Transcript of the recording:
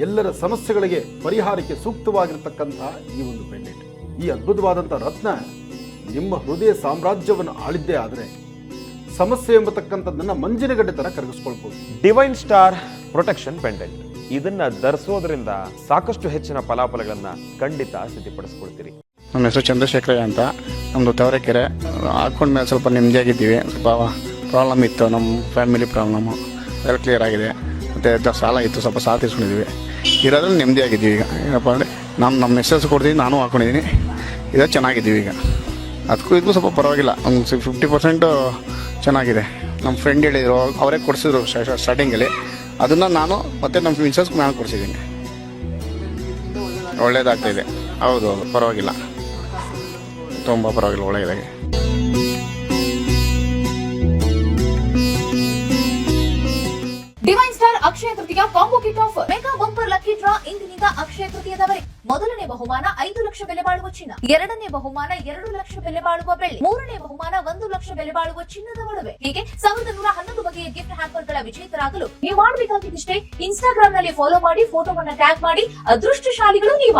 ಎಲ್ಲರ ಸಮಸ್ಯೆಗಳಿಗೆ ಪರಿಹಾರಕ್ಕೆ ಸೂಕ್ತವಾಗಿರತಕ್ಕಂತಹ ಈ ಒಂದು ಪೆಂಡೆಂಟ್, ಈ ಅದ್ಭುತವಾದಂಥ ರತ್ನ ನಿಮ್ಮ ಹೃದಯ ಸಾಮ್ರಾಜ್ಯವನ್ನು ಆಳಿದ್ದೇ ಆದರೆ ಸಮಸ್ಯೆ ಎಂಬತಕ್ಕಂಥದ್ದನ್ನು ಮಂಜಿನಗಡ್ಡೆ ತರ ಕರಗಿಸ್ಕೊಳ್ಬಹುದು. ಡಿವೈನ್ ಸ್ಟಾರ್ ಪ್ರೊಟೆಕ್ಷನ್ ಪೆಂಡೆಂಟ್ ಇದನ್ನ ಧರಿಸೋದ್ರಿಂದ ಸಾಕಷ್ಟು ಹೆಚ್ಚಿನ ಫಲಾಫಲಗಳನ್ನ ಖಂಡಿತ ಸಿದ್ಧಪಡಿಸ್ಕೊಳ್ತೀರಿ. ನಮ್ಮ ಹೆಸರು ಚಂದ್ರಶೇಖರಯ್ಯ ಅಂತ. ನಮ್ಮದು ತವರೆಕೆರೆ. ಹಾಕೊಂಡ್ಮೇಲೆ ಸ್ವಲ್ಪ ನೆಮ್ಮದಿಯಾಗಿದ್ದೀವಿ. ಸ್ವಲ್ಪ ಪ್ರಾಬ್ಲಮ್ ಇತ್ತು, ನಮ್ಮ ಫ್ಯಾಮಿಲಿ ಪ್ರಾಬ್ಲಮ್ಮು ಎಲ್ಲ ಕ್ಲಿಯರ್ ಆಗಿದೆ. ಮತ್ತು ಸಾಲ ಇತ್ತು, ಸ್ವಲ್ಪ ಸಾಲ ತೀರ್ಸ್ಕೊಂಡಿದ್ದೀವಿ. ಇರೋದ್ರಲ್ಲಿ ನೆಮ್ಮದಿಯಾಗಿದ್ದೀವಿ. ಈಗ ಏನಪ್ಪ ಅಂದರೆ ನಮ್ಮ ಮೆಸೇಜ್ ಕೊಡ್ತೀನಿ, ನಾನು ಹಾಕ್ಕೊಂಡಿದ್ದೀನಿ. ಇದು ಚೆನ್ನಾಗಿದ್ದೀವಿ ಈಗ. ಅದಕ್ಕೂ ಇದಕ್ಕೂ ಸ್ವಲ್ಪ ಪರವಾಗಿಲ್ಲ, ಒಂದು 50% ಚೆನ್ನಾಗಿದೆ. ನಮ್ಮ ಫ್ರೆಂಡ್ ಹೇಳಿದರು, ಅವರೇ ಕೊಡಿಸಿದ್ರು ಸ್ಟಾರ್ಟಿಂಗಲ್ಲಿ. ಅದನ್ನು ನಾನು ಮತ್ತು ನಮ್ಮ ಮಿಸಸ್ಗೂ ನಾನು ಕೊಡಿಸಿದ್ದೀನಿ. ಒಳ್ಳೇದಾಗ್ತಾಯಿದೆ. ಹೌದು, ಪರವಾಗಿಲ್ಲ, ತುಂಬ ಪರವಾಗಿಲ್ಲ, ಒಳ್ಳೆಯದಾಗಿ. Divine star Akshaya Tritiya combo kit offer mega bumper lucky draw ಇಂದಿನಿಂದ ಅಕ್ಷಯ ತೃತೀಯದವರೆಗೆ. ಮೊದಲನೇ ಬಹುಮಾನ 5 ಲಕ್ಷ ಬೆಲೆ ಬಾಳುವ ಚಿನ್ನ, ಎರಡನೇ ಬಹುಮಾನ 2 ಲಕ್ಷ ಬೆಲೆ ಬಾಳುವ ಬೆಳ್ಳಿ, ಮೂರನೇ ಬಹುಮಾನ 1 ಲಕ್ಷ ಬೆಲೆ ಬಾಳುವ ಚಿನ್ನದ ಒಡವೆ. ಹೀಗೆ 1111 ಬಗೆಯ ಗಿಫ್ಟ್ ಹ್ಯಾಂಪರ್ಗಳ ವಿಜೇತರಾಗಲು ನೀವು ಮಾಡಬೇಕಾಗಿದ್ದಷ್ಟೇ ಇನ್ಸ್ಟಾಗ್ರಾಮ್ ನಲ್ಲಿ ಫಾಲೋ ಮಾಡಿ, ಫೋಟೋವನ್ನ ಟ್ಯಾಗ್ ಮಾಡಿ. ಅದೃಷ್ಟಶಾಲಿಗಳು ನೀವು.